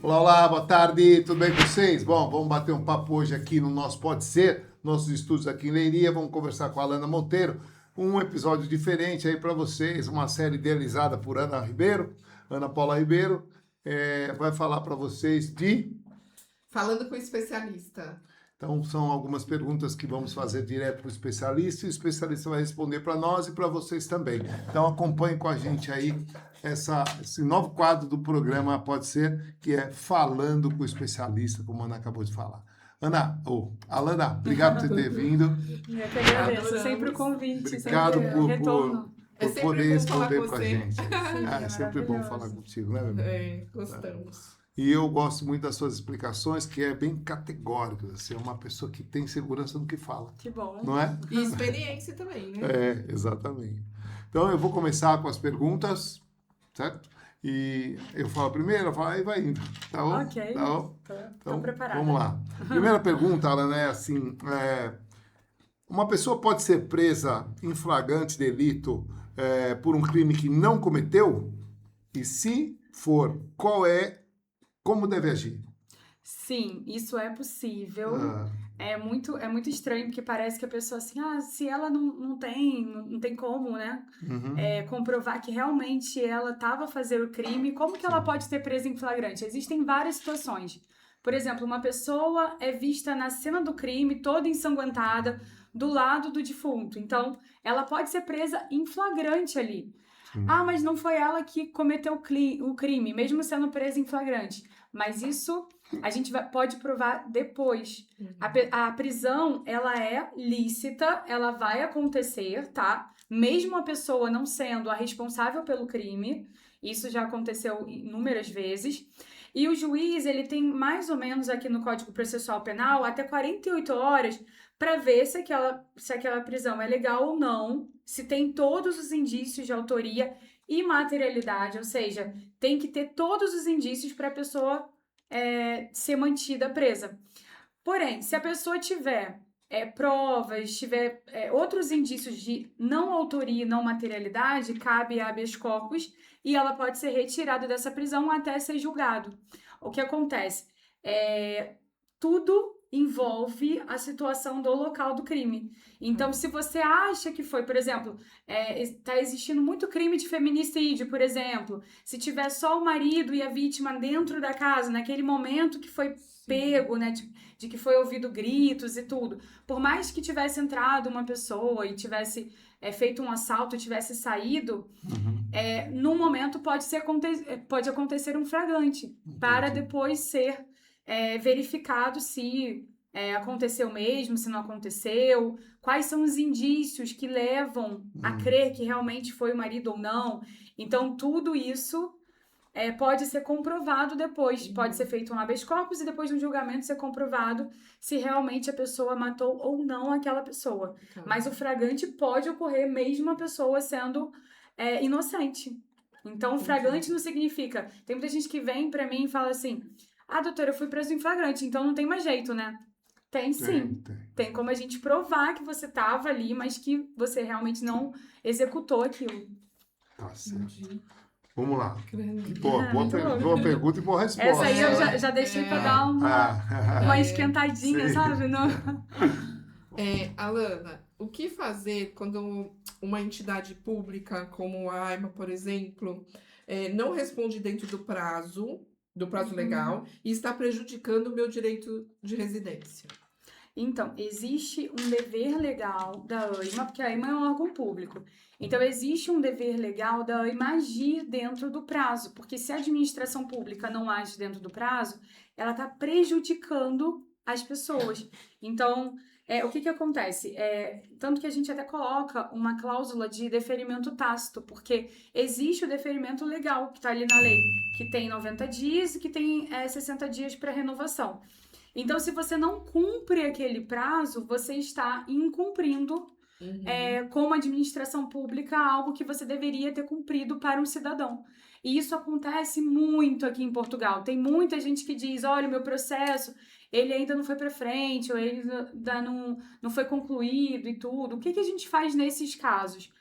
Olá, olá, boa tarde, tudo bem com vocês? Bom, vamos bater um papo hoje aqui no nosso Pode Ser, nossos estúdios aqui em Leiria, vamos conversar com a Alana Monteiro, um episódio diferente aí para vocês, uma série idealizada por Ana Ribeiro, Ana Paula Ribeiro, vai falar para vocês de... Falando com o especialista. Então, são algumas perguntas que vamos fazer direto para o especialista, e o especialista vai responder para nós e para vocês também. Então, acompanhe com a gente aí esse novo quadro do programa Pode Ser, que é Falando com o Especialista, como a Ana acabou de falar. Alana, obrigado por ter vindo. Eu que agradeço, sempre o convite, Obrigado sempre o retorno. por poder responder para a gente. Sim, É sempre bom falar contigo, né, meu irmão? Gostamos. E eu gosto muito das suas explicações, que é bem categórico. Você é uma pessoa que tem segurança no que fala. Que bom. Não é? E experiência também, né? É, exatamente. Então, eu vou começar com as perguntas, certo? E eu falo primeiro, eu falo, aí vai indo. Tá bom? Ok. Tá bom? Tô Então, preparada. vamos lá. Primeira pergunta, Alan, é assim, uma pessoa pode ser presa em flagrante delito por um crime que não cometeu? E se for, como deve agir? Sim, isso é possível. Ah, É muito estranho, porque parece que a pessoa assim, se ela não tem como, né? uhum, Comprovar que realmente ela estava fazendo o crime, como que ela pode ser presa em flagrante? Existem várias situações. Por exemplo, uma pessoa é vista na cena do crime, toda ensanguentada, do lado do defunto. Então, ela pode ser presa em flagrante ali. sim. Mas não foi ela que cometeu o crime, mesmo sendo presa em flagrante. Mas isso a gente pode provar depois. A prisão, ela é lícita, ela vai acontecer, tá? Mesmo a pessoa não sendo a responsável pelo crime, isso já aconteceu inúmeras vezes. E o juiz, ele tem mais ou menos aqui no Código Processual Penal até 48 horas para ver se aquela prisão é legal ou não, se tem todos os indícios de autoria e materialidade, ou seja, tem que ter todos os indícios para a pessoa ser mantida presa. Porém, se a pessoa tiver provas, tiver outros indícios de não autoria e não materialidade, cabe habeas corpus e ela pode ser retirada dessa prisão até ser julgado. O que acontece? Tudo envolve a situação do local do crime. Então, se você acha que foi, por exemplo, está existindo muito crime de feminicídio, por exemplo, se tiver só o marido e a vítima dentro da casa, naquele momento que foi pego, né, de que foi ouvido gritos e tudo, por mais que tivesse entrado uma pessoa e tivesse feito um assalto e tivesse saído, num momento pode acontecer um flagrante, para depois ser verificado se aconteceu mesmo, se não aconteceu, quais são os indícios que levam a crer que realmente foi o marido ou não. Então, tudo isso pode ser comprovado depois. Pode ser feito um habeas corpus e depois de um julgamento ser comprovado se realmente a pessoa matou ou não aquela pessoa. Mas o flagrante pode ocorrer mesmo a pessoa sendo inocente. Então, flagrante não significa... Tem muita gente que vem pra mim e fala assim, doutora, eu fui preso em flagrante, então não tem mais jeito, né? Tem sim. Tem como a gente provar que você estava ali, mas que você realmente não executou aquilo. Tá certo. Vamos lá. Boa Boa pergunta e boa resposta. Essa aí eu já deixei para dar uma esquentadinha, sim. sabe? Não. Alana, o que fazer quando uma entidade pública, como a AIMA, por exemplo, não responde dentro do prazo legal e está prejudicando o meu direito de residência? Então, existe um dever legal da AIMA, porque a AIMA é um órgão público. Então, existe um dever legal da AIMA agir dentro do prazo, porque se a administração pública não age dentro do prazo, ela está prejudicando as pessoas. Então, o que acontece? Tanto que a gente até coloca uma cláusula de deferimento tácito, porque existe o deferimento legal que está ali na lei, que tem 90 dias e que tem 60 dias para renovação. Então, se você não cumpre aquele prazo, você está incumprindo como administração pública algo que você deveria ter cumprido para um cidadão. E isso acontece muito aqui em Portugal. Tem muita gente que diz, olha, o meu processo, ele ainda não foi para frente, ou ele ainda não foi concluído e tudo. O que a gente faz nesses casos?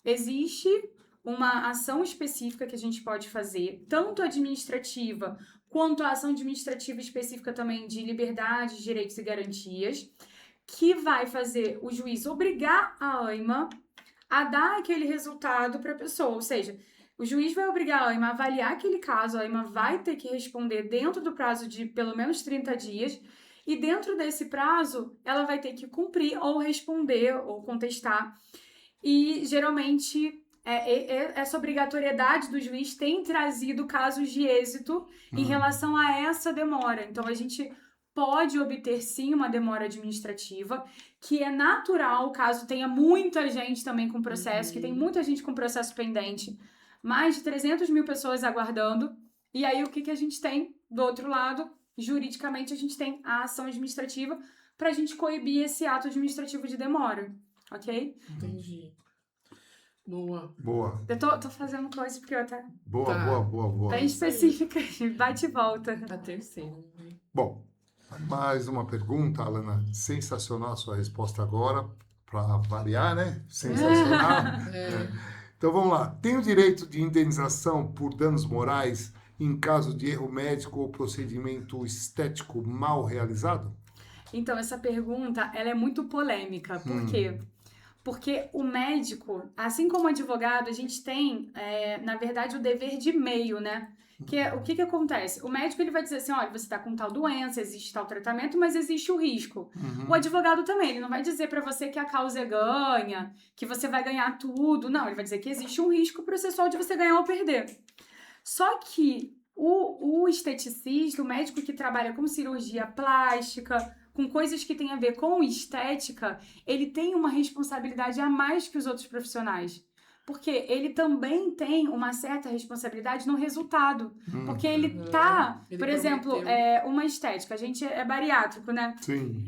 Existe uma ação específica que a gente pode fazer, tanto administrativa quanto à ação administrativa específica também de liberdades, direitos e garantias, que vai fazer o juiz obrigar a AIMA a dar aquele resultado para a pessoa, ou seja, o juiz vai obrigar a AIMA a avaliar aquele caso, a AIMA vai ter que responder dentro do prazo de pelo menos 30 dias, e dentro desse prazo, ela vai ter que cumprir ou responder ou contestar. E, geralmente, essa obrigatoriedade do juiz tem trazido casos de êxito em relação a essa demora. Então, a gente pode obter, sim, uma demora administrativa, que é natural, caso tenha muita gente também com processo, que tem muita gente com processo pendente, mais de 300 mil pessoas aguardando. E aí, o que a gente tem do outro lado? Juridicamente, a gente tem a ação administrativa para a gente coibir esse ato administrativo de demora, ok? Entendi. Boa. Boa. Eu tô fazendo coisa porque eu até Boa, Tá. boa, boa, boa. bem específica, bate e volta. A terceira. Né? Bom, mais uma pergunta, Alana. Sensacional a sua resposta agora, para variar, né? Sensacional. Então vamos lá. Tem o direito de indenização por danos morais em caso de erro médico ou procedimento estético mal realizado? Então, essa pergunta, ela é muito polêmica. Por quê? Porque o médico, assim como o advogado, a gente tem, na verdade, o dever de meio, né? O que acontece? O médico, ele vai dizer assim, olha, você está com tal doença, existe tal tratamento, mas existe o risco. O advogado também, ele não vai dizer para você que a causa é ganha, que você vai ganhar tudo. Não, ele vai dizer que existe um risco processual de você ganhar ou perder. Só que o esteticista, o médico que trabalha com cirurgia plástica, com coisas que têm a ver com estética, ele tem uma responsabilidade a mais que os outros profissionais. Porque ele também tem uma certa responsabilidade no resultado. Porque ele tá, Ele por exemplo, prometeu. uma estética, a gente é bariátrico, né? Sim.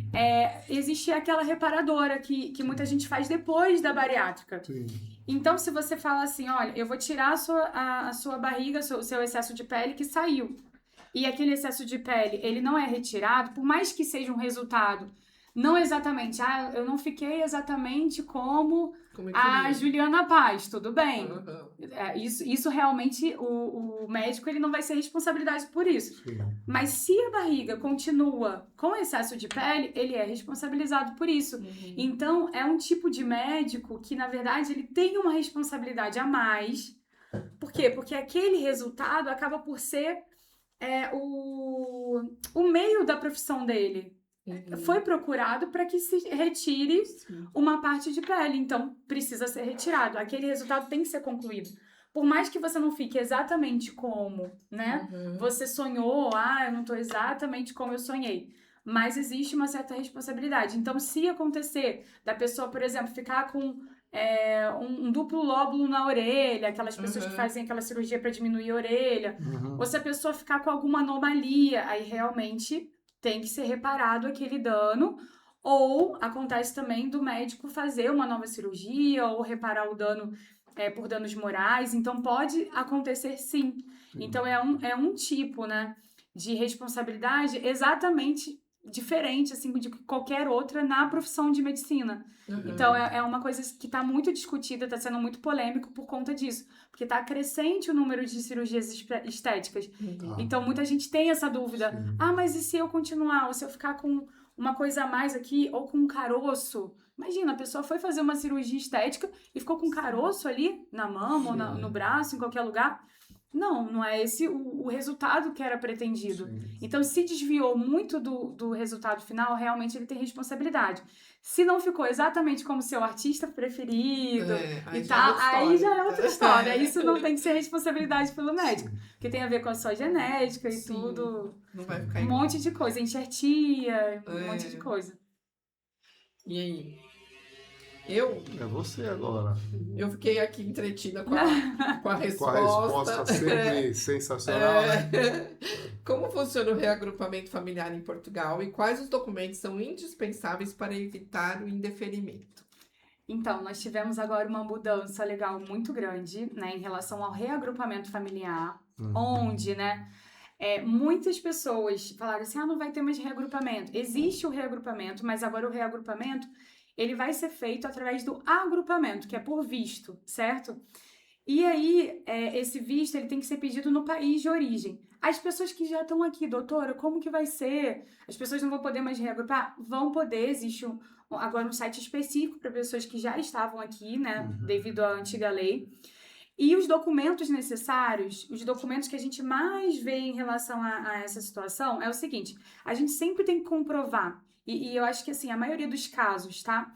Existe aquela reparadora que muita gente faz depois da bariátrica. Sim. Então, se você fala assim, olha, eu vou tirar a sua barriga, o seu excesso de pele que saiu, e aquele excesso de pele, ele não é retirado, por mais que seja um resultado, não exatamente, eu não fiquei exatamente como Como eu a queria. Juliana Paz, tudo bem. Aham. Isso realmente, o médico, ele não vai ser responsabilidade por isso. Sim. Mas se a barriga continua com excesso de pele, ele é responsabilizado por isso. Então, é um tipo de médico que, na verdade, ele tem uma responsabilidade a mais. Por quê? Porque aquele resultado acaba por ser o meio da profissão dele. Foi procurado para que se retire Sim. uma parte de pele, então precisa ser retirado. Aquele resultado tem que ser concluído. Por mais que você não fique exatamente como, né? Você sonhou, eu não estou exatamente como eu sonhei. Mas existe uma certa responsabilidade. Então, se acontecer da pessoa, por exemplo, ficar com um duplo lóbulo na orelha, aquelas pessoas que fazem aquela cirurgia para diminuir a orelha, ou se a pessoa ficar com alguma anomalia, aí realmente tem que ser reparado aquele dano, ou acontece também do médico fazer uma nova cirurgia, ou reparar o dano por danos morais, então pode acontecer sim. Então é um tipo, né, de responsabilidade exatamente diferente, assim, de qualquer outra na profissão de medicina. Então é uma coisa que está muito discutida, está sendo muito polêmico por conta disso, porque está crescente o número de cirurgias estéticas. Então muita gente tem essa dúvida, Sim. mas e se eu continuar, ou se eu ficar com uma coisa a mais aqui, ou com um caroço? Imagina, a pessoa foi fazer uma cirurgia estética e ficou com um caroço ali na mama, ou no braço, em qualquer lugar. Não é esse o resultado que era pretendido. Sim. Então, se desviou muito do resultado final, realmente ele tem responsabilidade. Se não ficou exatamente como seu artista preferido Aí e já tal, é outra aí já é história. outra história. Isso não tem que ser responsabilidade pelo médico, que tem a ver com a sua genética e Sim. tudo. Não vai ficar Um igual. monte de coisa, enxertia, um monte de coisa. E aí? Eu É você agora. fiquei aqui entretida com a Com a resposta. resposta sempre sensacional, né? Como funciona o reagrupamento familiar em Portugal e quais os documentos são indispensáveis para evitar o indeferimento? Então, nós tivemos agora uma mudança legal muito grande, né, em relação ao reagrupamento familiar, onde, né, muitas pessoas falaram assim, não vai ter mais reagrupamento. Existe o reagrupamento, mas agora o reagrupamento, ele vai ser feito através do agrupamento, que é por visto, certo? E aí, esse visto ele tem que ser pedido no país de origem. As pessoas que já estão aqui, doutora, como que vai ser? As pessoas não vão poder mais reagrupar? Vão poder, existe agora um site específico para pessoas que já estavam aqui, né, devido à antiga lei. E os documentos necessários, os documentos que a gente mais vê em relação a essa situação é o seguinte, a gente sempre tem que comprovar, e eu acho que assim, a maioria dos casos, tá?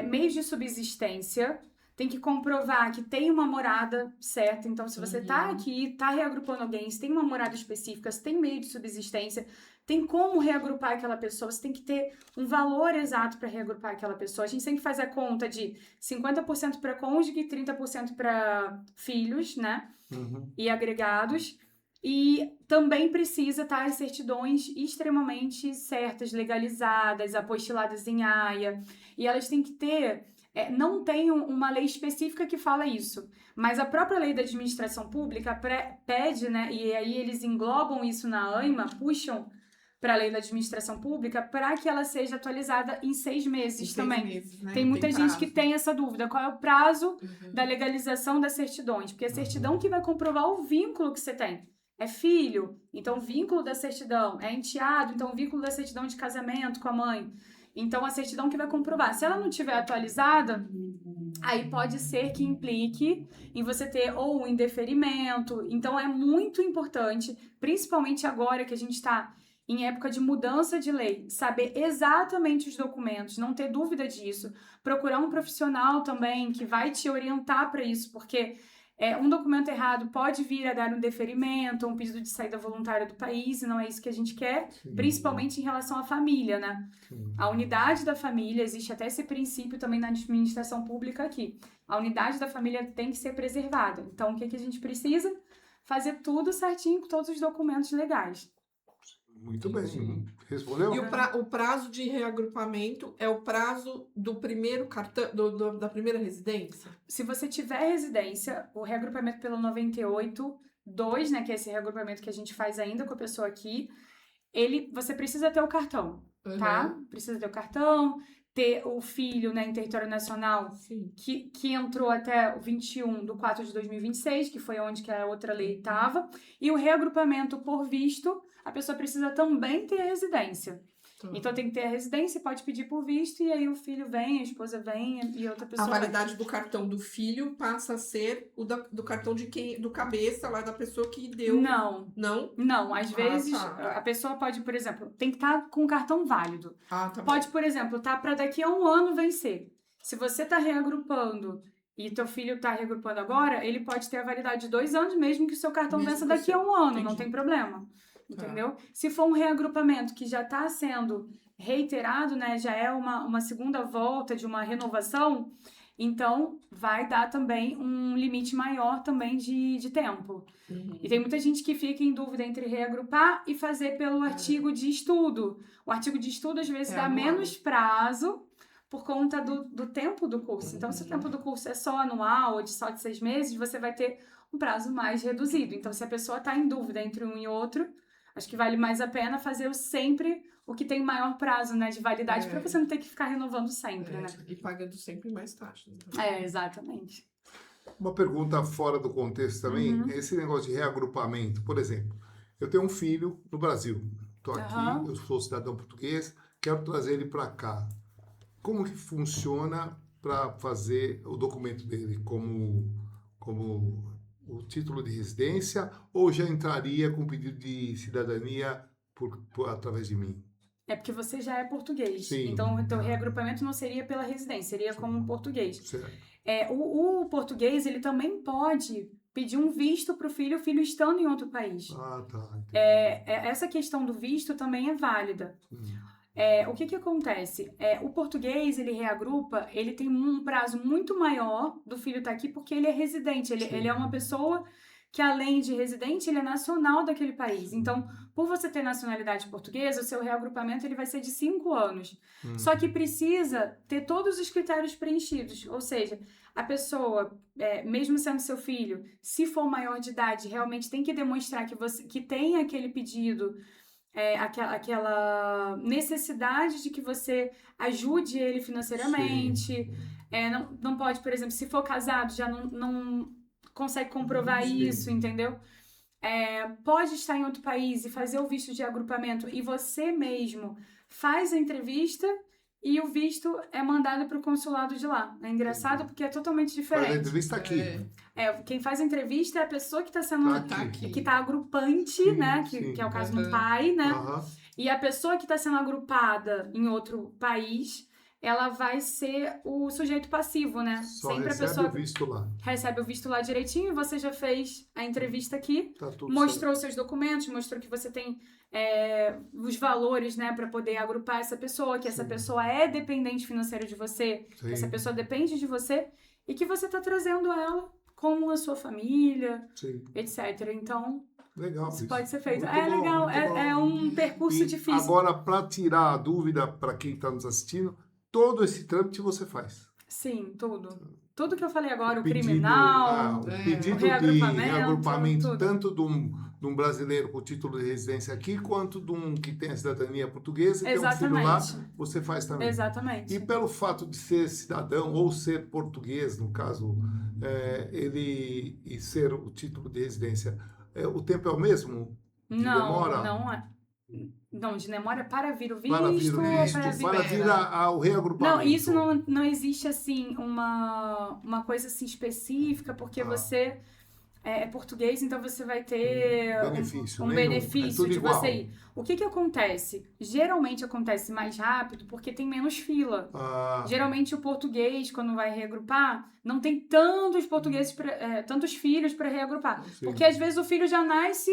Meios de subsistência, tem que comprovar que tem uma morada certa. Então, se você tá aqui, tá reagrupando alguém, se tem uma morada específica, se tem meio de subsistência, tem como reagrupar aquela pessoa, você tem que ter um valor exato para reagrupar aquela pessoa. A gente tem que fazer a conta de 50% para cônjuge e 30% para filhos, né? E agregados. E também precisa estar as certidões extremamente certas, legalizadas, apostiladas em AIA. E elas têm que ter... não tem uma lei específica que fala isso, mas a própria lei da administração pública pede, né, e aí eles englobam isso na AIMA, puxam para a lei da administração pública para que ela seja atualizada em 6 meses também. 6 meses, né? Tem muita gente que tem essa dúvida, qual é o prazo da legalização das certidões, porque a certidão que vai comprovar o vínculo que você tem. É filho, então o vínculo da certidão, é enteado, então o vínculo da certidão de casamento com a mãe. Então, a certidão que vai comprovar. Se ela não estiver atualizada, aí pode ser que implique em você ter ou um indeferimento. Então, é muito importante, principalmente agora que a gente está em época de mudança de lei, saber exatamente os documentos, não ter dúvida disso. Procurar um profissional também que vai te orientar para isso, porque... um documento errado pode vir a dar um deferimento, um pedido de saída voluntária do país, e não é isso que a gente quer, principalmente em relação à família, né? A unidade da família, existe até esse princípio também na administração pública aqui. A unidade da família tem que ser preservada. Então, o que a gente precisa? Fazer tudo certinho com todos os documentos legais. Muito bem. Respondeu? E o prazo de reagrupamento é o prazo do primeiro cartão, da primeira residência? Se você tiver residência, o reagrupamento pelo 98.2, né, que é esse reagrupamento que a gente faz ainda com a pessoa aqui, você precisa ter o cartão, tá? Precisa ter o cartão, ter o filho, né, em território nacional, que entrou até o 21/4/2026, que foi onde que a outra lei estava, e o reagrupamento por visto, a pessoa precisa também ter a residência. Então tem que ter a residência, pode pedir por visto, e aí o filho vem, a esposa vem, e outra pessoa... A validade do cartão do filho passa a ser do cartão do cabeça lá da pessoa que deu... Não. Não? Não, às vezes a pessoa pode, por exemplo, tem que estar com o cartão válido. Pode, por exemplo, tá para daqui a 1 ano vencer. Se você tá reagrupando e teu filho tá reagrupando agora, ele pode ter a validade de 2 anos, mesmo que o seu cartão vença daqui a 1 ano, não tem problema. Entendeu? Se for um reagrupamento que já está sendo reiterado, né, já é uma segunda volta de uma renovação, então vai dar também um limite maior também de tempo. E tem muita gente que fica em dúvida entre reagrupar e fazer pelo artigo de estudo. O artigo de estudo às vezes dá menos prazo por conta do tempo do curso. Então, se o tempo do curso é só anual ou só de 6 meses, você vai ter um prazo mais reduzido. Então, se a pessoa está em dúvida entre um e outro, acho que vale mais a pena fazer sempre o que tem maior prazo, né, de validade, para você não ter que ficar renovando sempre, né? E pagando sempre mais taxas. Exatamente. Uma pergunta fora do contexto também, esse negócio de reagrupamento. Por exemplo, eu tenho um filho no Brasil, estou aqui, eu sou cidadão português, quero trazer ele para cá. Como que funciona para fazer o documento dele como o título de residência, ou já entraria com pedido de cidadania através de mim? É porque você já é português. Sim. Então, o reagrupamento não seria pela residência, seria como português. Certo. O português, ele também pode pedir um visto para o filho estando em outro país. Tá. Essa questão do visto também é válida. O que acontece? O português, ele reagrupa, ele tem um prazo muito maior do filho estar aqui porque ele é residente, ele é uma pessoa que além de residente, ele é nacional daquele país. Então, por você ter nacionalidade portuguesa, o seu reagrupamento ele vai ser de 5 anos. Só que precisa ter todos os critérios preenchidos, ou seja, a pessoa, mesmo sendo seu filho, se for maior de idade, realmente tem que demonstrar que tem aquele pedido, aquela necessidade de que você ajude ele financeiramente. Não pode, por exemplo, se for casado, já não consegue comprovar Sim. isso, entendeu? Pode estar em outro país e fazer o visto de agrupamento e você mesmo faz a entrevista e o visto é mandado para o consulado de lá. É engraçado porque é totalmente Faz a diferente. entrevista aqui. Quem faz a entrevista é a pessoa que está sendo... Tá aqui. que está agrupante, Sim, né? sim. Que é o caso do pai, né? Aham. E a pessoa que está sendo agrupada em outro país, ela vai ser o sujeito passivo, né? Só Sempre a recebe pessoa o visto lá. recebe o visto lá direitinho, você já fez a entrevista aqui, Tá tudo mostrou seus documentos, mostrou que você tem os valores, né, para poder agrupar essa pessoa, que essa Sim. pessoa é dependente financeiro de você, Sim. que essa pessoa depende de você e que você está trazendo ela com a sua família, Sim. etc. Então, Legal. isso pode ser feito. Muito É bom, legal, muito bom. é um percurso E difícil. agora, para tirar a dúvida para quem está nos assistindo, todo esse trâmite você faz. Sim, tudo. Tudo que eu falei agora, o Pedido- criminal, o pedido o de reagrupamento, reagrupamento tudo. tanto de um brasileiro com título de residência aqui, quanto de um que tem a cidadania portuguesa e tem um filho lá, você faz também. Exatamente. E pelo fato de ser cidadão ou ser português, no caso, ele e ser o título de residência, o tempo é o mesmo? De demora? Não é. Não, de demora para vir o visto, Para vir o visto, para vir... para vir o reagrupamento. Não, isso não existe, assim, uma coisa assim específica, porque você é português, então você vai ter benefício, um nenhum. benefício É tudo de igual. você ir. O que acontece? Geralmente acontece mais rápido porque tem menos fila. Geralmente o português, quando vai reagrupar, não tem tantos portugueses, tantos filhos para reagrupar. Sim. Porque às vezes o filho já nasce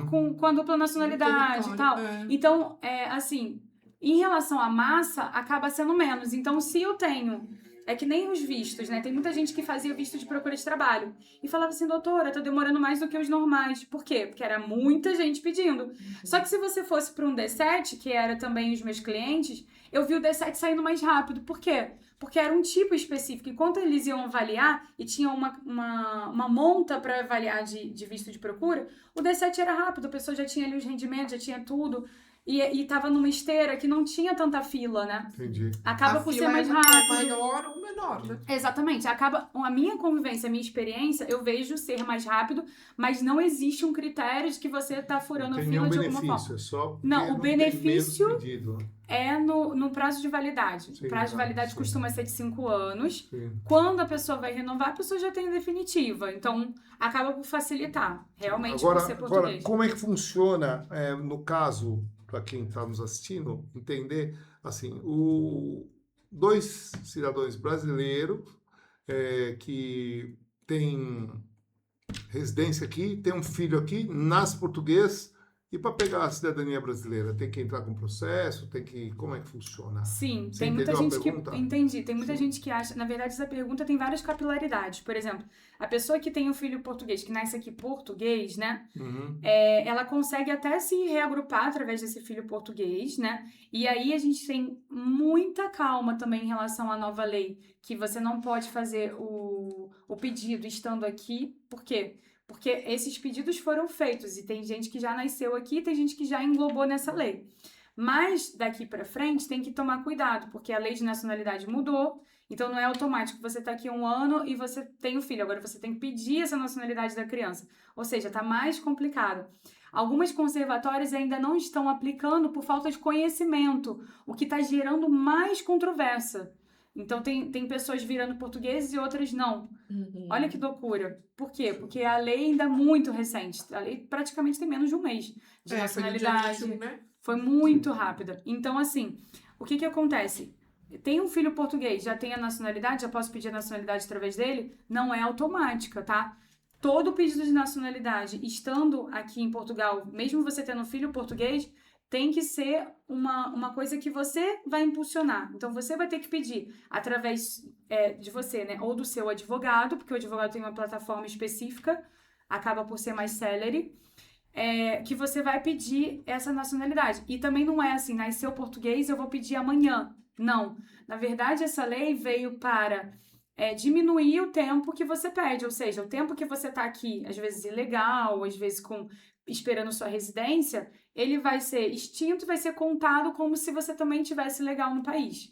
com a dupla nacionalidade e tal. Então, assim, em relação à massa, acaba sendo menos. Então, se eu tenho... É que nem os vistos, né? Tem muita gente que fazia visto de procura de trabalho. E falava assim, doutora, tá demorando mais do que os normais. Por quê? Porque era muita gente pedindo. Só que se você fosse para um D7, que era também os meus clientes, eu vi o D7 saindo mais rápido. Por quê? Porque era um tipo específico. Enquanto eles iam avaliar, e tinha uma monta para avaliar de visto de procura, o D7 era rápido. A pessoa já tinha ali os rendimentos, já tinha tudo. E tava numa esteira que não tinha tanta fila, né? Entendi. Acaba por ser mais É rápido. maior ou menor, né? Exatamente. A minha convivência, a minha experiência, eu vejo ser mais rápido, mas não existe um critério de que você tá furando a fila de alguma forma. É só Não, o benefício tem menos pedido. é no prazo de validade. Sim, O prazo de validade sim. costuma ser de 5 anos. Sim. Quando a pessoa vai renovar, a pessoa já tem a definitiva. Então, acaba por facilitar, realmente, por ser Agora, português. como é que funciona, no caso, para quem está nos assistindo, entender, assim, dois cidadãos brasileiros que têm residência aqui, tem um filho aqui, nasce português, e para pegar a cidadania brasileira, tem que entrar com processo, como é que funciona? Sim, Você tem muita entendeu a gente que... pergunta? Entendi. Tem muita gente que acha... Na verdade, essa pergunta tem várias capilaridades. Por exemplo, a pessoa que tem um filho português, que nasce aqui português, né? Ela consegue até se reagrupar através desse filho português, né? E aí a gente tem muita calma também em relação à nova lei, que você não pode fazer o pedido estando aqui. Por quê? Porque esses pedidos foram feitos e tem gente que já nasceu aqui, tem gente que já englobou nessa lei. Mas daqui para frente tem que tomar cuidado, porque a lei de nacionalidade mudou, então não é automático. Você está aqui 1 ano e você tem o filho, agora você tem que pedir essa nacionalidade da criança. Ou seja, está mais complicado. Algumas conservatórias ainda não estão aplicando por falta de conhecimento, o que está gerando mais controvérsia. Então, tem pessoas virando portugueses e outras não. Olha que loucura. Por quê? Porque a lei ainda é muito recente. A lei praticamente tem menos de um mês de nacionalidade. Foi no dia 21, né? Foi muito rápida. Então, assim, o que acontece? Tem um filho português, já tem a nacionalidade, já posso pedir a nacionalidade através dele? Não é automática, tá? Todo pedido de nacionalidade, estando aqui em Portugal, mesmo você tendo um filho português, tem que ser uma coisa que você vai impulsionar. Então, você vai ter que pedir através de você, né? Ou do seu advogado, porque o advogado tem uma plataforma específica, acaba por ser mais célere, que você vai pedir essa nacionalidade. E também não é assim, nasceu português, eu vou pedir amanhã. Não. Na verdade, essa lei veio para diminuir o tempo que você pede. Ou seja, o tempo que você está aqui, às vezes ilegal, às vezes esperando sua residência, ele vai ser extinto, vai ser contado como se você também tivesse legal no país.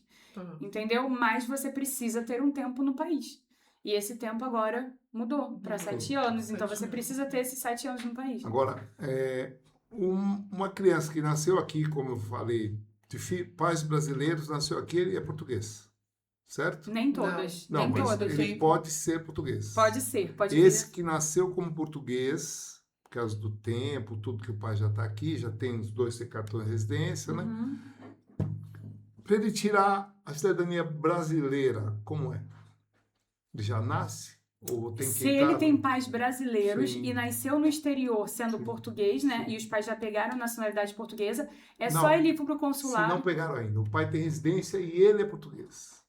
Entendeu? Mas você precisa ter um tempo no país. E esse tempo agora mudou para 7 anos. Então, 7 você precisa ter esses 7 anos no país. Agora, uma criança que nasceu aqui, como eu falei, de pais brasileiros, nasceu aqui, ele é português, certo? Nem todas. Não, Nem mas todas. ele pode ser português. Pode ser. Pode Esse vir. que nasceu como português, por causa do tempo, tudo que o pai já está aqui, já tem os 2 cartões de residência, né? Uhum. Para ele tirar a cidadania brasileira, como é? Ele já nasce? Ou tem que Se entrar? ele tem pais brasileiros Sim. e nasceu no exterior sendo Sim. português, né? E os pais já pegaram a nacionalidade portuguesa, é Não. só ele ir pro Se consulado. não pegaram ainda. O pai tem residência e ele é português.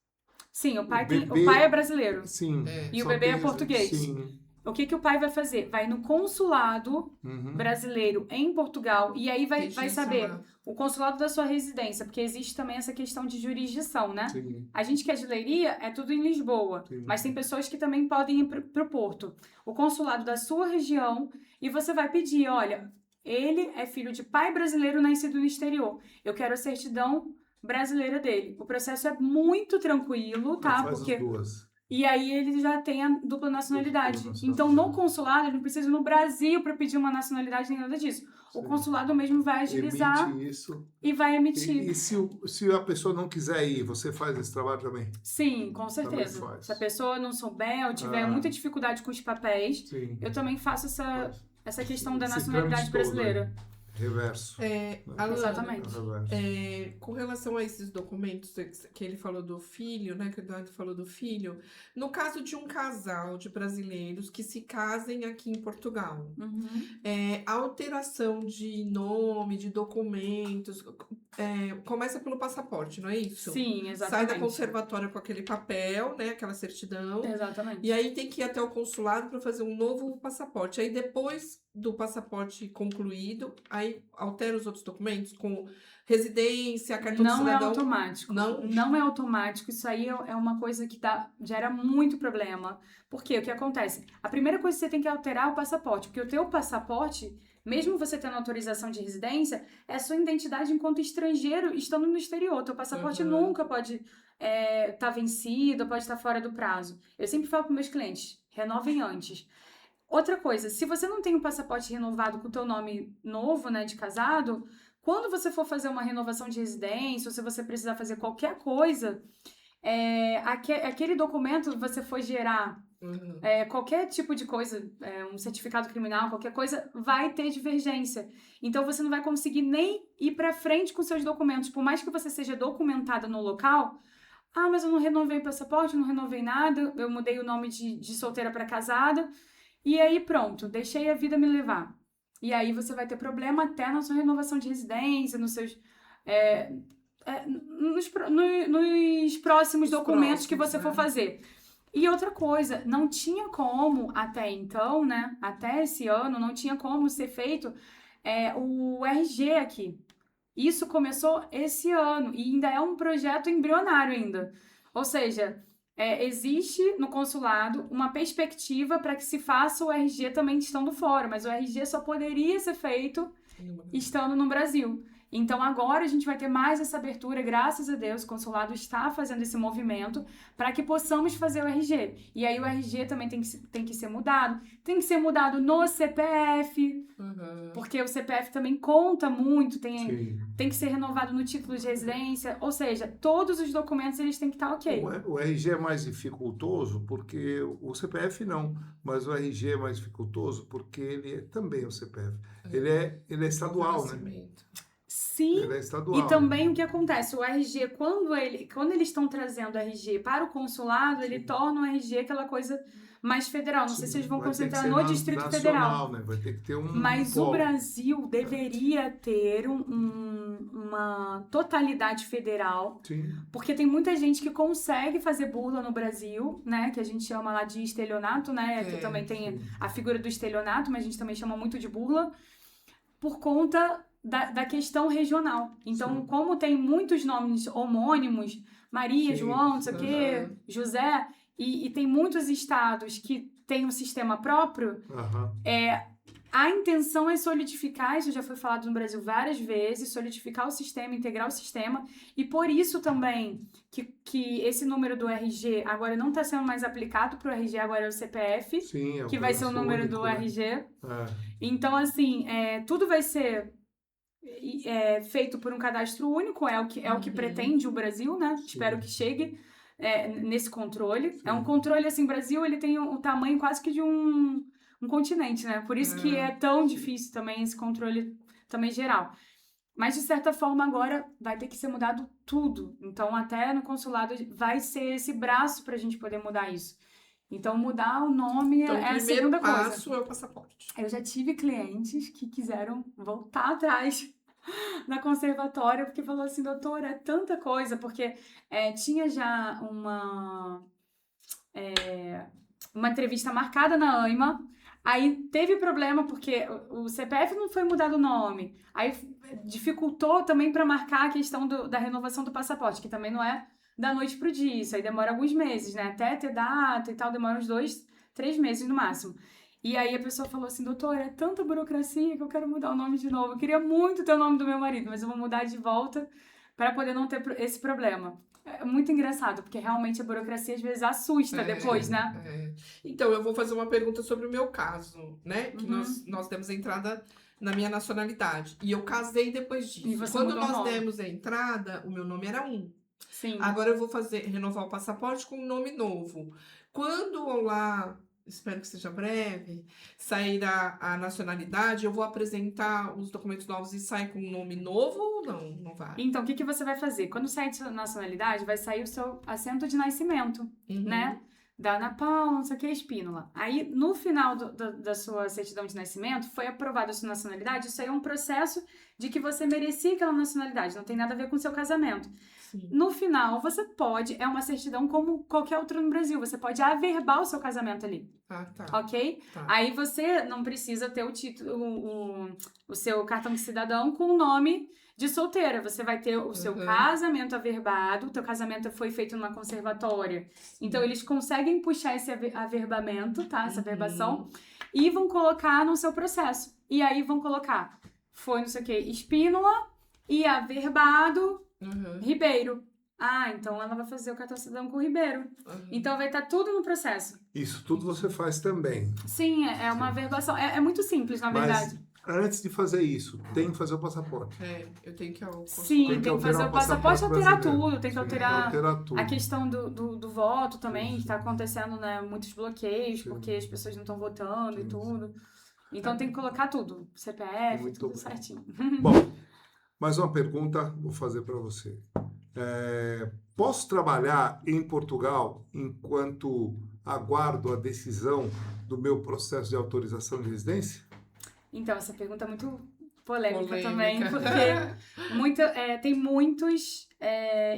Sim, o pai bebê- é brasileiro. Sim. E o só bebê é tem- português. Sim. O que o pai vai fazer? Vai no consulado Uhum. brasileiro em Portugal e aí vai Registro saber lá. o consulado da sua residência, porque existe também essa questão de jurisdição, né? Sim. A gente que é de Leiria é tudo em Lisboa, Sim. mas tem pessoas que também podem ir pro Porto. O consulado da sua região e você vai pedir, olha, ele é filho de pai brasileiro nascido no exterior. Eu quero a certidão brasileira dele. O processo é muito tranquilo, tá? Faz Porque as duas. e aí ele já tem a dupla nacionalidade. Dupla nacionalidade. Então, no consulado, ele não precisa ir no Brasil para pedir uma nacionalidade nem nada disso. O Sim. consulado mesmo vai agilizar Emite isso. e vai emitir. E se a pessoa não quiser ir, você faz esse trabalho também? Sim, com certeza. faz. Se a pessoa não souber ou tiver muita dificuldade com os papéis, Sim. eu também faço Faz. essa questão da Esse nacionalidade trâmite todo, brasileira. Reverso. Alana, Exatamente. Reverso. com relação a esses documentos que ele falou do filho, né? Que o Eduardo falou do filho, no caso de um casal de brasileiros que se casem aqui em Portugal, Uhum. a alteração de nome, de documentos, começa pelo passaporte, não é isso? Sim, Sai exatamente. da conservatória com aquele papel, né? Aquela certidão. Exatamente. E aí tem que ir até o consulado para fazer um novo passaporte. Aí depois do passaporte concluído, aí altera os outros documentos com residência, cartão de Não é cidadão. automático. Não é automático. Isso aí é uma coisa que gera muito problema. Por quê? O que acontece? A primeira coisa que você tem que alterar é o passaporte. Porque o teu passaporte, mesmo você tendo autorização de residência, é a sua identidade enquanto estrangeiro estando no exterior. O teu passaporte Uhum. nunca pode estar vencido, pode estar fora do prazo. Eu sempre falo para meus clientes, renovem antes. Outra coisa, se você não tem um passaporte renovado com o teu nome novo, né, de casado, quando você for fazer uma renovação de residência, ou se você precisar fazer qualquer coisa, aquele documento você for gerar Uhum. qualquer tipo de coisa, um certificado criminal, qualquer coisa, vai ter divergência. Então, você não vai conseguir nem ir para frente com seus documentos. Por mais que você seja documentada no local, mas eu não renovei passaporte, não renovei nada, eu mudei o nome de solteira para casada, e aí pronto, deixei a vida me levar. E aí você vai ter problema até na sua renovação de residência, nos seus... nos próximos documentos que você for fazer. E outra coisa, não tinha como, até então, né? Até esse ano, não tinha como ser feito o RG aqui. Isso começou esse ano e ainda é um projeto embrionário ainda. Ou seja, existe no consulado uma perspectiva para que se faça o RG também estando fora, mas o RG só poderia ser feito estando no Brasil. Então, agora a gente vai ter mais essa abertura, graças a Deus, o consulado está fazendo esse movimento para que possamos fazer o RG. E aí o RG também tem que ser mudado. Tem que ser mudado no CPF, porque o CPF também conta muito, tem que ser renovado no título de residência, ou seja, todos os documentos eles têm que estar ok. O RG é mais dificultoso porque o CPF não, mas o RG é mais dificultoso porque ele também é o CPF. Ele é estadual, né? Sim, ele é estadual. E também o que acontece, o RG, quando eles estão trazendo o RG para o consulado, ele torna o RG aquela coisa mais federal. Não sei se eles vão concentrar no Distrito Federal. Né? Vai ter que ter Mas o Brasil deveria ter uma totalidade federal, porque tem muita gente que consegue fazer burla no Brasil, né? Que a gente chama lá de estelionato, né? Que também tem a figura do estelionato, mas a gente também chama muito de burla, por conta da questão regional. Então, como tem muitos nomes homônimos, Maria, João, não sei o quê, José, e tem muitos estados que têm um sistema próprio, A intenção é solidificar, isso já foi falado no Brasil várias vezes, solidificar o sistema, integrar o sistema, e por isso também que esse número do RG agora não está sendo mais aplicado para o RG, agora é o CPF, Sim, que vai ser o número único, do né? RG. Então, assim, tudo vai ser feito por um cadastro único, é o que pretende o Brasil, né? Sim. Espero que chegue nesse controle. Sim. É um controle, assim, Brasil, ele tem o tamanho quase que de um continente, né? Por isso que é tão difícil também esse controle também geral. Mas, de certa forma, agora vai ter que ser mudado tudo. Então, até no consulado vai ser esse braço para a gente poder mudar isso. Então, mudar o nome Então, é o a segunda primeiro coisa. passo é o passaporte. Eu já tive clientes que quiseram voltar atrás na conservatória, porque falou assim, doutora, é tanta coisa, porque tinha já uma entrevista marcada na AIMA, aí teve problema porque o CPF não foi mudado o nome, aí dificultou também para marcar a questão da renovação do passaporte, que também não é da noite pro dia, isso aí demora alguns meses, né? Até ter data e tal, demora uns 2, 3 meses no máximo. E aí a pessoa falou assim, doutora, é tanta burocracia que eu quero mudar o nome de novo. Eu queria muito ter o nome do meu marido, mas eu vou mudar de volta para poder não ter esse problema. É muito engraçado, porque realmente a burocracia às vezes assusta depois, né? Então, eu vou fazer uma pergunta sobre o meu caso, né? Que Uhum. nós demos entrada na minha nacionalidade. E eu casei depois disso. E você Quando mudou o nós nome. demos a entrada, o meu nome era Sim. Agora eu vou renovar o passaporte com um nome novo. Quando lá, espero que seja breve, sair a nacionalidade, eu vou apresentar os documentos novos e sair com um nome novo ou não? Não vai? Então, o que você vai fazer? Quando sair de sua nacionalidade, vai sair o seu assento de nascimento, né? Da Ana Paula, não sei o que, Espínola. Aí, no final da sua certidão de nascimento, foi aprovada a sua nacionalidade, isso aí é um processo de que você merecia aquela nacionalidade, não tem nada a ver com o seu casamento. Sim. No final, você pode, é uma certidão como qualquer outra no Brasil, você pode averbar o seu casamento ali, Ah, tá. ok? Tá. Aí você não precisa ter o título, o seu cartão de cidadão com o nome de solteira, você vai ter o seu casamento averbado, o teu casamento foi feito numa conservatória, então eles conseguem puxar esse averbamento, tá? Essa averbação, e vão colocar no seu processo. E aí vão colocar, foi não sei o que, Espínola e averbado Ribeiro. Ah, então ela vai fazer o cartão cidadão com o Ribeiro. Então vai estar tudo no processo. Isso tudo você faz também. Sim, é uma averbação. É muito simples, na verdade. Mas antes de fazer isso, tem que fazer o passaporte. Eu tenho que Sim, tem que fazer o passaporte, alterar brasileiro. tudo, tem que alterar tudo. a questão do voto também, que está acontecendo, né, muitos bloqueios, porque as pessoas não estão votando e tudo. Então tem que colocar tudo, CPF, Muito tudo bem. certinho. Bom, mais uma pergunta vou fazer para você. Posso trabalhar em Portugal enquanto aguardo a decisão do meu processo de autorização de residência? Então, essa pergunta é muito polêmica Polêmica. também, porque tem muitos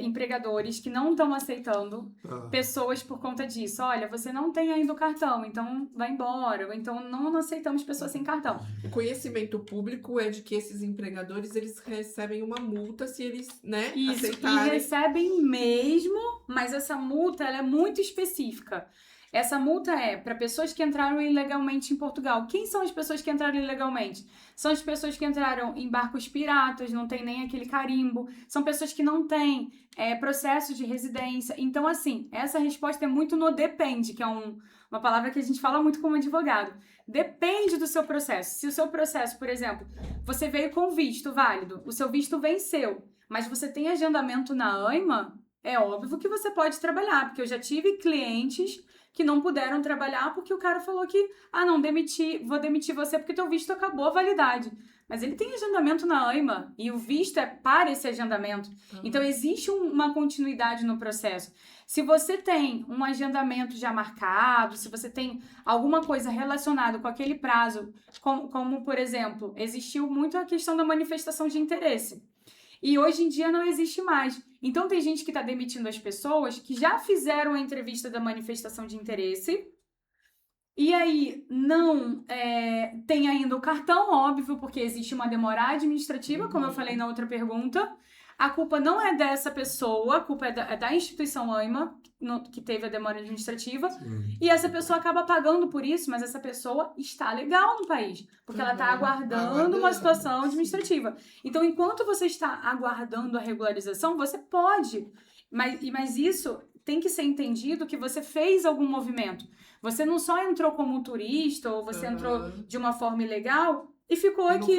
empregadores que não estão aceitando pessoas por conta disso. Olha, você não tem ainda o cartão, então vai embora. Ou então não aceitamos pessoas sem cartão. O conhecimento público é de que esses empregadores, eles recebem uma multa se eles, né, Isso, aceitarem. e recebem mesmo, mas essa multa ela é muito específica. Essa multa é para pessoas que entraram ilegalmente em Portugal. Quem são as pessoas que entraram ilegalmente? São as pessoas que entraram em barcos piratas, não tem nem aquele carimbo. São pessoas que não têm processo de residência. Então, assim, essa resposta é muito no depende, que é uma palavra que a gente fala muito como advogado. Depende do seu processo. Se o seu processo, por exemplo, você veio com visto válido, o seu visto venceu, mas você tem agendamento na AIMA, é óbvio que você pode trabalhar, porque eu já tive clientes que não puderam trabalhar porque o cara falou que, não, vou demitir você porque teu visto acabou a validade. Mas ele tem agendamento na AIMA e o visto é para esse agendamento. Então, existe uma continuidade no processo. Se você tem um agendamento já marcado, se você tem alguma coisa relacionada com aquele prazo, como por exemplo, existiu muito a questão da manifestação de interesse. E hoje em dia não existe mais. Então, tem gente que está demitindo as pessoas que já fizeram a entrevista da manifestação de interesse e aí não tem ainda o cartão, óbvio, porque existe uma demora administrativa, como eu falei na outra pergunta. a culpa não é dessa pessoa, a culpa é da instituição AIMA, que teve a demora administrativa, e essa pessoa acaba pagando por isso, mas essa pessoa está legal no país, porque ela está aguardando uma situação administrativa. Então, enquanto você está aguardando a regularização, você pode, mas isso tem que ser entendido que você fez algum movimento. Você não só entrou como turista, ou você entrou de uma forma ilegal e ficou aqui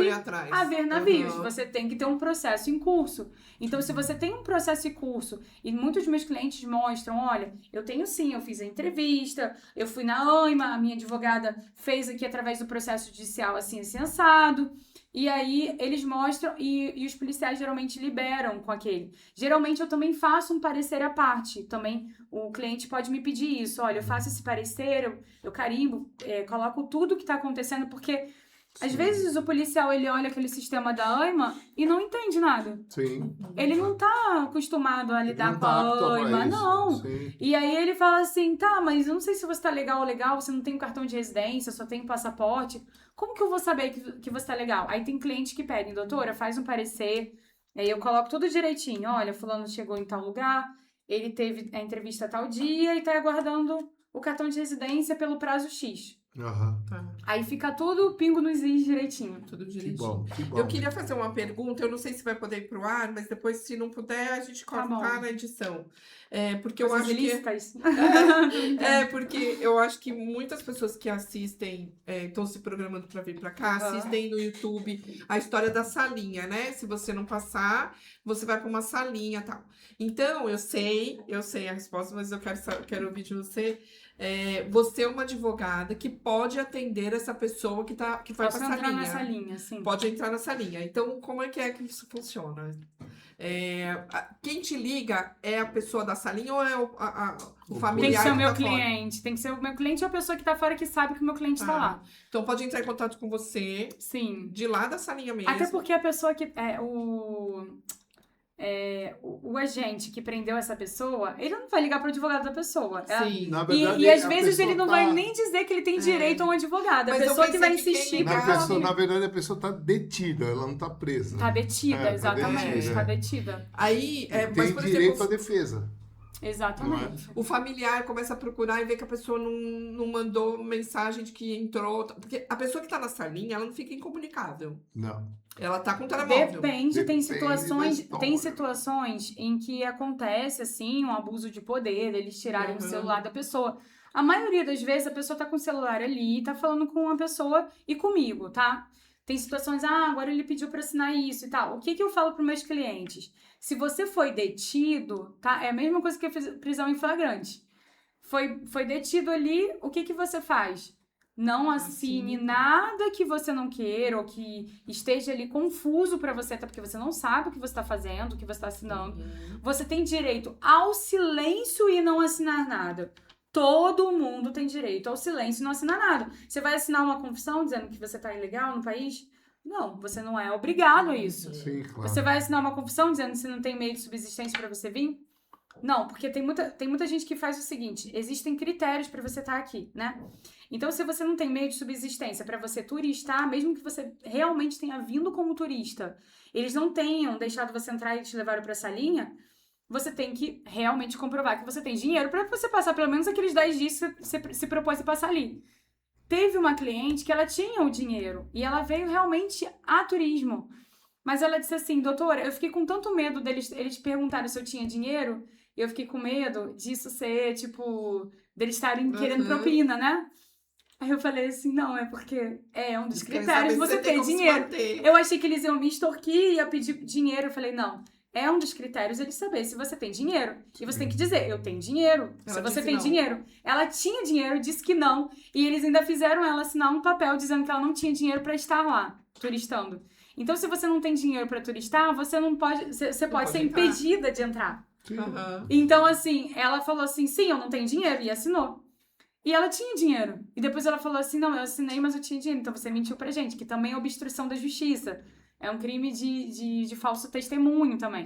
a ver navios. Você tem que ter um processo em curso. Então, se você tem um processo em curso, e muitos dos meus clientes mostram, olha, eu tenho sim, eu fiz a entrevista, eu fui na AIMA, a minha advogada fez aqui através do processo judicial assim assado. E aí, eles mostram e os policiais geralmente liberam com aquele. Geralmente, eu também faço um parecer à parte. Também, o cliente pode me pedir isso. Olha, eu faço esse parecer, eu carimbo, coloco tudo que está acontecendo, porque às vezes o policial, ele olha aquele sistema da AIMA e não entende nada. Sim. Ele não tá acostumado a lidar com a AIMA, não. Sim. E aí ele fala assim, tá, mas eu não sei se você tá legal ou legal, você não tem cartão de residência, só tem passaporte. Como que eu vou saber que você tá legal? Aí tem cliente que pedem, doutora, faz um parecer, aí eu coloco tudo direitinho. Olha, fulano chegou em tal lugar, ele teve a entrevista tal dia e tá aguardando o cartão de residência pelo prazo X. Aí fica tudo pingo nos is direitinho. Tudo direitinho. Que bom, que bom. Eu queria fazer uma pergunta, eu não sei se vai poder ir pro ar, mas depois, se não puder, a gente corta na edição. Porque eu acho que... porque eu acho que muitas pessoas que assistem, estão se programando para vir para cá, assistem no YouTube a história da salinha, né? Se você não passar, você vai para uma salinha e tal. Então, eu sei a resposta, mas eu quero ouvir de você. Você é uma advogada que pode atender essa pessoa que vai para a salinha. Posso entrar nessa linha, sim. Pode entrar nessa linha. Então, como é que isso funciona? Quem te liga é a pessoa da salinha ou é o familiar? Tem que ser o meu tá cliente. fora? Tem que ser o meu cliente ou a pessoa que tá fora que sabe que o meu cliente tá lá. Então, pode entrar em contato com você. Sim. De lá da salinha mesmo. Até porque a pessoa que... o agente que prendeu essa pessoa, ele não vai ligar pro advogado da pessoa. Sim. Na verdade, E às vezes ele não vai nem dizer que ele tem direito a um advogado. A Mas pessoa que vai insistir... Na verdade, a pessoa tá detida, ela não tá presa. Tá detida, exatamente. Tá detida. detida. Aí, tem por direito exemplo, à defesa. Exatamente. o familiar começa a procurar e vê que a pessoa não mandou mensagem de que entrou. Porque a pessoa que tá na salinha, ela não fica incomunicável. Não. Ela tá com o telemóvel. Depende, tem situações história. em que acontece, assim, um abuso de poder, eles tirarem o celular da pessoa. A maioria das vezes, a pessoa tá com o celular ali e tá falando com uma pessoa e comigo, tá? Tem situações, agora ele pediu pra assinar isso e tal. O que eu falo pros meus clientes? Se você foi detido, tá? É a mesma coisa que prisão em flagrante. Foi detido ali, o que você faz? Não assine nada que você não queira ou que esteja ali confuso pra você, até porque você não sabe o que você tá fazendo, o que você tá assinando. Você tem direito ao silêncio e não assinar nada. Todo mundo tem direito ao silêncio e não assinar nada. Você vai assinar uma confissão dizendo que você tá ilegal no país? Não, você não é obrigado a isso. Sim, claro. Você vai assinar uma confissão dizendo que você não tem meio de subsistência pra você vir? Não, porque tem muita gente que faz o seguinte, existem critérios pra você estar aqui, né? Então, se você não tem meio de subsistência pra você turistar, mesmo que você realmente tenha vindo como turista, eles não tenham deixado você entrar e te levaram pra essa linha, você tem que realmente comprovar que você tem dinheiro pra você passar pelo menos aqueles 10 dias que você se propôs a passar ali. Teve uma cliente que ela tinha o dinheiro e ela veio realmente a turismo. Mas ela disse assim, doutora, eu fiquei com tanto medo eles perguntarem se eu tinha dinheiro, e eu fiquei com medo disso ser, tipo, deles estarem querendo propina, né? Aí eu falei assim, não, é porque é um dos critérios você ter dinheiro. Eu achei que eles iam me extorquir, ia pedir dinheiro. Eu falei, não, é um dos critérios eles saberem se você tem dinheiro. E você tem que dizer, eu tenho dinheiro. Se você tem dinheiro. Ela tinha dinheiro, disse que não. E eles ainda fizeram ela assinar um papel dizendo que ela não tinha dinheiro pra estar lá, turistando. Então, se você não tem dinheiro pra turistar, você não pode... Você pode ser impedida de entrar. Então, assim, ela falou assim, sim, eu não tenho dinheiro. E assinou. E ela tinha dinheiro. E depois ela falou assim, não, eu assinei, mas eu tinha dinheiro. Então, você mentiu pra gente, que também é obstrução da justiça. É um crime de falso testemunho também.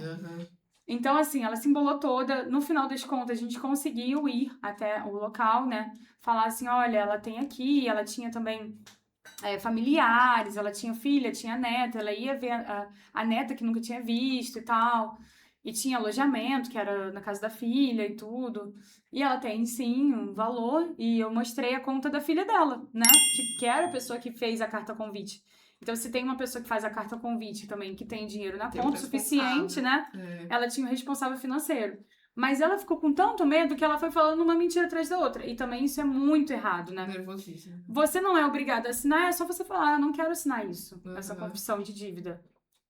Então, assim, ela se embolou toda. No final das contas, a gente conseguiu ir até o local, né? Falar assim, olha, ela tem aqui, ela tinha também familiares, ela tinha filha, tinha neta, ela ia ver a neta que nunca tinha visto e tal. E tinha alojamento, que era na casa da filha e tudo. E ela tem, sim, um valor. E eu mostrei a conta da filha dela, né? Que era a pessoa que fez a carta convite. Então, se tem uma pessoa que faz a carta convite também, que tem dinheiro na Tem conta um suficiente, né? É. Ela tinha um responsável financeiro. Mas ela ficou com tanto medo que ela foi falando uma mentira atrás da outra. E também isso é muito errado, né? Nervosíssimo. Você não é obrigado a assinar, é só você falar, eu não quero assinar isso, essa Uhum. confissão de dívida.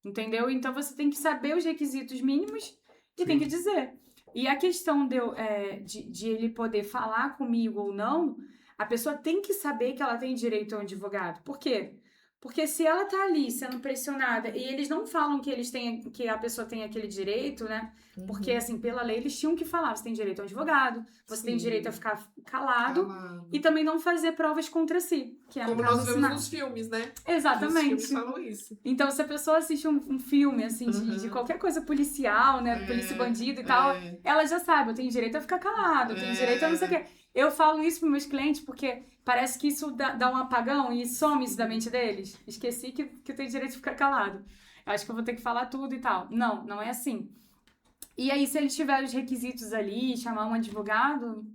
Entendeu? Então você tem que saber os requisitos mínimos e Sim. tem que dizer. E a questão de ele poder falar comigo ou não, a pessoa tem que saber que ela tem direito a um advogado. Por quê? Porque se ela tá ali sendo pressionada e eles não falam que a pessoa tem aquele direito, né? Porque, assim, pela lei, eles tinham que falar. Você tem direito a um advogado, você tem Sim. direito a ficar calado e também não fazer provas contra si. Que é, no Como caso, nós vemos assinar. nos filmes, né? Exatamente. Os filmes falam isso. Então, se a pessoa assiste um filme, assim, de qualquer coisa policial, né? Polícia e bandido e tal, ela já sabe, eu tenho direito a ficar calado, eu tenho direito a não sei o quê. Eu falo isso para meus clientes porque parece que isso dá um apagão e some isso da mente deles. Esqueci que eu tenho direito a ficar calado. Eu acho que eu vou ter que falar tudo e tal. Não, não é assim. E aí, se ele tiver os requisitos ali, chamar um advogado,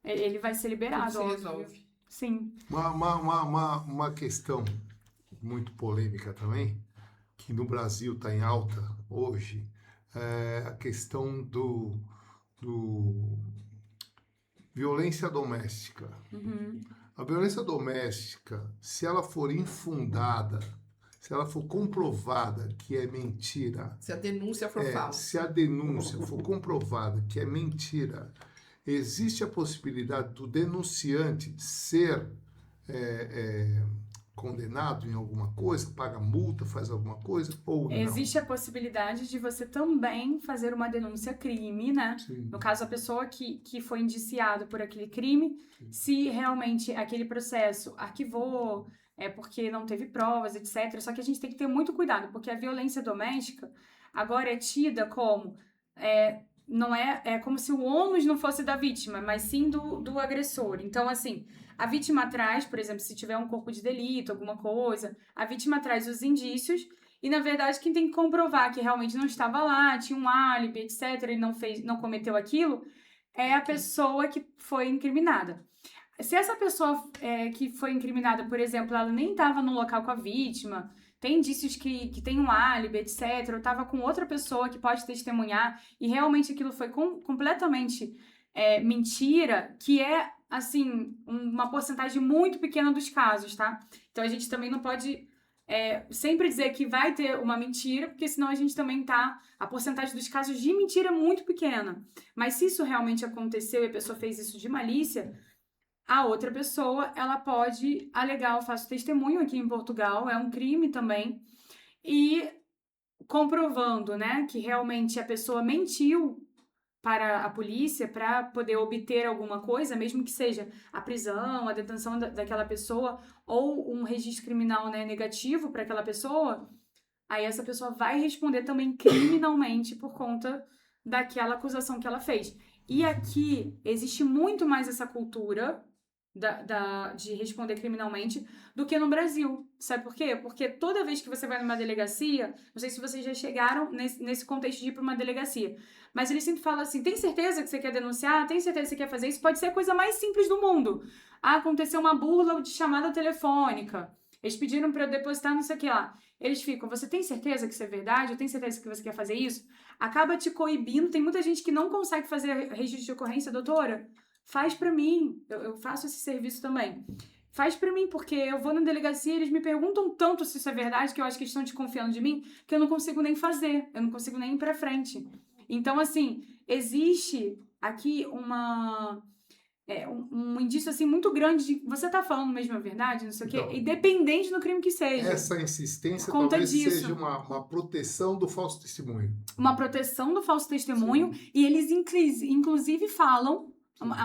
ele vai ser liberado. Tudo se resolve. Sim. Uma questão muito polêmica também, que no Brasil está em alta hoje, é a questão do violência doméstica. Uhum. A violência doméstica, se ela for infundada, se ela for comprovada que é mentira, Se a denúncia for falsa. se a denúncia for comprovada que é mentira, existe a possibilidade do denunciante ser condenado em alguma coisa, paga multa, faz alguma coisa ou não? Existe a possibilidade de você também fazer uma denúncia crime, né? Sim. No caso, a pessoa que foi indiciada por aquele crime, se realmente aquele processo arquivou, porque não teve provas, etc. Só que a gente tem que ter muito cuidado, porque a violência doméstica agora é tida como... não é como se o ônus não fosse da vítima, mas sim do agressor. Então, assim, a vítima traz, por exemplo, se tiver um corpo de delito, alguma coisa, a vítima traz os indícios e, na verdade, quem tem que comprovar que realmente não estava lá, tinha um álibi, etc., e não cometeu aquilo, é a pessoa que foi incriminada. Se essa pessoa que foi incriminada, por exemplo, ela nem estava no local com a vítima, tem indícios que tem um álibi, etc., ou estava com outra pessoa que pode testemunhar, e realmente aquilo foi completamente mentira, que é, assim, uma porcentagem muito pequena dos casos, tá? Então, a gente também não pode sempre dizer que vai ter uma mentira, porque senão a gente também a porcentagem dos casos de mentira é muito pequena. Mas se isso realmente aconteceu e a pessoa fez isso de malícia, a outra pessoa, ela pode alegar o falso testemunho aqui em Portugal, é um crime também, e comprovando, né, que realmente a pessoa mentiu para a polícia para poder obter alguma coisa, mesmo que seja a prisão, a detenção daquela pessoa, ou um registro criminal, né, negativo para aquela pessoa, aí essa pessoa vai responder também criminalmente por conta daquela acusação que ela fez. E aqui existe muito mais essa cultura de responder criminalmente do que no Brasil. Sabe por quê? Porque toda vez que você vai numa delegacia, não sei se vocês já chegaram nesse contexto de ir para uma delegacia, mas eles sempre falam assim, tem certeza que você quer denunciar? Tem certeza que você quer fazer isso? Pode ser a coisa mais simples do mundo. Aconteceu uma burla de chamada telefônica. Eles pediram para eu depositar não sei o que lá. Eles ficam, você tem certeza que isso é verdade? Eu tenho certeza que você quer fazer isso? Acaba te coibindo. Tem muita gente que não consegue fazer registro de ocorrência, doutora. Faz pra mim, eu faço esse serviço também. Faz pra mim, porque eu vou na delegacia e eles me perguntam tanto se isso é verdade, que eu acho que eles estão desconfiando de mim, que eu não consigo nem fazer, eu não consigo nem ir pra frente. Então, assim, existe aqui um indício, assim, muito grande de você tá falando mesmo a verdade, não sei o quê, independente do crime que seja. Essa insistência Conta talvez disso. seja uma proteção do falso testemunho. Uma proteção do falso testemunho, e eles, inclusive, falam...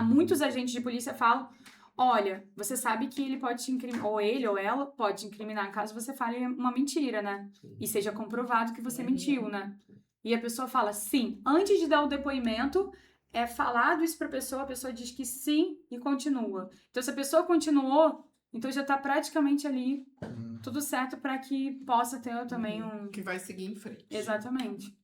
Muitos agentes de polícia falam, olha, você sabe que ele pode te incriminar, ou ele ou ela pode te incriminar caso você fale uma mentira, né? E seja comprovado que você mentiu, né? E a pessoa fala sim. Antes de dar o depoimento, é falado isso pra pessoa, a pessoa diz que sim e continua. Então, se a pessoa continuou, Então já está praticamente ali tudo certo para que possa ter também um... Que vai seguir em frente. Exatamente.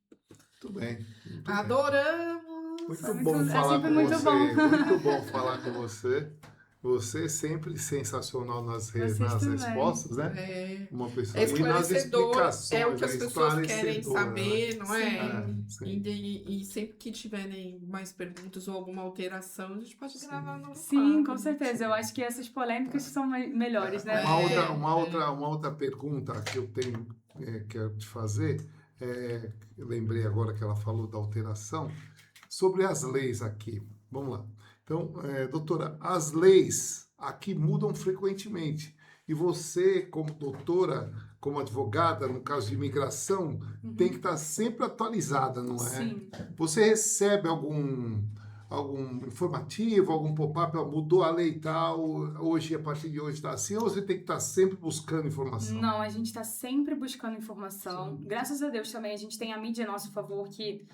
Muito bem. Muito bem. Adoramos! Muito bom falar sempre com muito você. bom. Muito bom falar com você. Você é sempre sensacional nas Vocês também. respostas, né? É Uma pessoa. é E nas esclarecedor, explicações. é o que as pessoas querem esclarecedor, saber, não é? Sim. E sempre que tiverem mais perguntas ou alguma alteração, a gente pode gravar no Sim, quadro. com certeza. Eu acho que essas polêmicas são melhores, né? Uma outra pergunta que eu tenho, quero te fazer, eu lembrei agora que ela falou da alteração, sobre as leis aqui. Vamos lá. Então, doutora, as leis aqui mudam frequentemente. E você, como doutora, como advogada, no caso de imigração, tem que estar sempre atualizada, não é? Sim. Você recebe algum informativo, algum pop-up, mudou a lei e tal, hoje, a partir de hoje está assim, ou você tem que estar sempre buscando informação? Não, a gente está sempre buscando informação. Sim. Graças a Deus também, a gente tem a mídia a nosso favor que...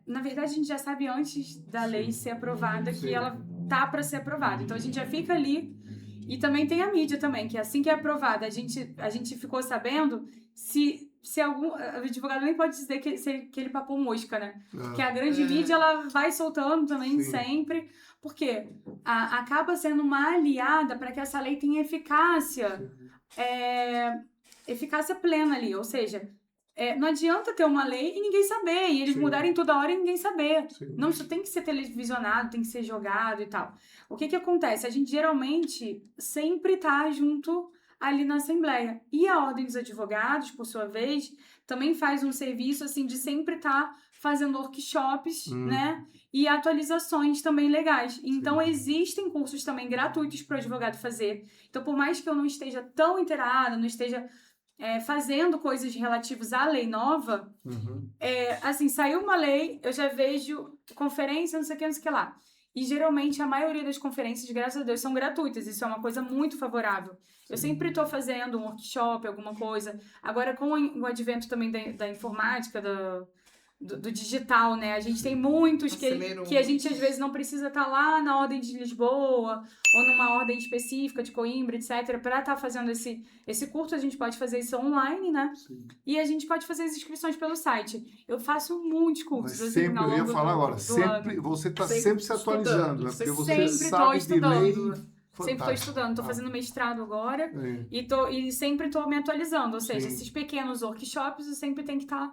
na verdade, a gente já sabe antes da lei ser aprovada que ela tá para ser aprovada. Então, a gente já fica ali. E também tem a mídia também, que assim que é aprovada, a gente ficou sabendo se algum... O advogado nem pode dizer que ele papou mosca, né? Porque a grande mídia, ela vai soltando também sempre. Porque acaba sendo uma aliada para que essa lei tenha eficácia plena ali. Ou seja... não adianta ter uma lei e ninguém saber, e eles mudarem toda hora e ninguém saber. Não, isso tem que ser televisionado, tem que ser jogado e tal. O que acontece? A gente geralmente sempre tá junto ali na Assembleia. E a Ordem dos Advogados, por sua vez, também faz um serviço assim de sempre estar fazendo workshops, né? E atualizações também legais. Então, existem cursos também gratuitos para o advogado fazer. Então, por mais que eu não esteja tão inteirada, não esteja... fazendo coisas relativas à lei nova, assim, saiu uma lei, eu já vejo conferência, não sei o que lá. E geralmente a maioria das conferências, graças a Deus, são gratuitas. Isso é uma coisa muito favorável. Eu sempre estou fazendo um workshop, alguma coisa. Agora, com o advento também da informática, do digital, né? A gente tem muitos que a gente às vezes não precisa estar lá na ordem de Lisboa ou numa ordem específica de Coimbra, etc. Para estar fazendo esse curso, a gente pode fazer isso online, né? Sim. E a gente pode fazer as inscrições pelo site. Eu faço muitos cursos. Mas sempre, eu ia falar agora, sempre, você está sempre se atualizando, né? Porque você sabe de lei. Sempre estou estudando, estou fazendo mestrado agora e sempre estou me atualizando. Ou seja, esses pequenos workshops eu sempre tenho que estar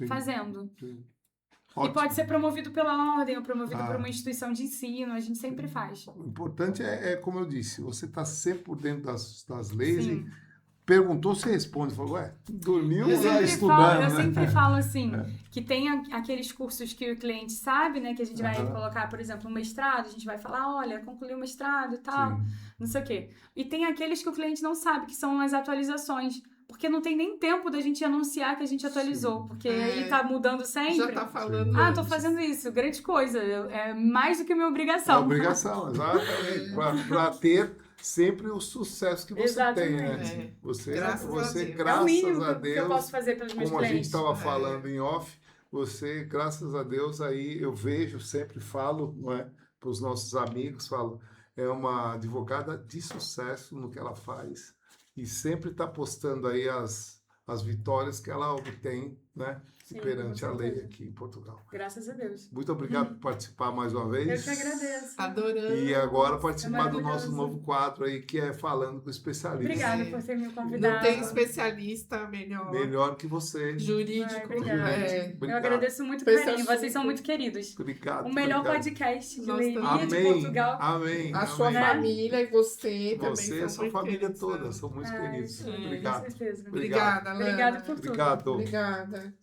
fazendo. E pode ser promovido pela ordem ou promovido por uma instituição de ensino, a gente sempre faz. O importante como eu disse, você está sempre por dentro das leis e perguntou, você responde. Falou, dormiu estudando. Eu sempre falo assim, que tem aqueles cursos que o cliente sabe, né, que a gente vai colocar, por exemplo, um mestrado, a gente vai falar, olha, concluiu o mestrado e tal, não sei o quê. E tem aqueles que o cliente não sabe, que são as atualizações. Porque não tem nem tempo da gente anunciar que a gente atualizou. Porque aí tá mudando sempre. Já tá falando. Tô fazendo isso. Grande coisa. É mais do que minha obrigação. É obrigação, exatamente. Para ter sempre o sucesso que você tem, né? Você, graças a Deus, que eu posso fazer pelos meus como clientes. A gente estava falando em off, você, graças a Deus, aí eu vejo, sempre falo, não é? Para os nossos amigos, falo, é uma advogada de sucesso no que ela faz. E sempre está postando aí as vitórias que ela obtém, né? Perante a lei aqui em Portugal. Graças a Deus. Muito obrigado por participar mais uma vez. Eu que agradeço. Adorando. E agora participar do nosso novo quadro aí, que é Falando com o Especialista. Obrigada por ter me convidado. Não tem especialista melhor que você. Jurídico. Obrigado. Eu agradeço muito o carinho. Vocês são muito queridos. Obrigado. O melhor podcast de leiria de Portugal. Amém. A sua família e você também. Você e a sua família toda são muito queridos. Obrigado. Com certeza. Obrigada, Lana. Obrigada por tudo. Obrigado. Obrigada.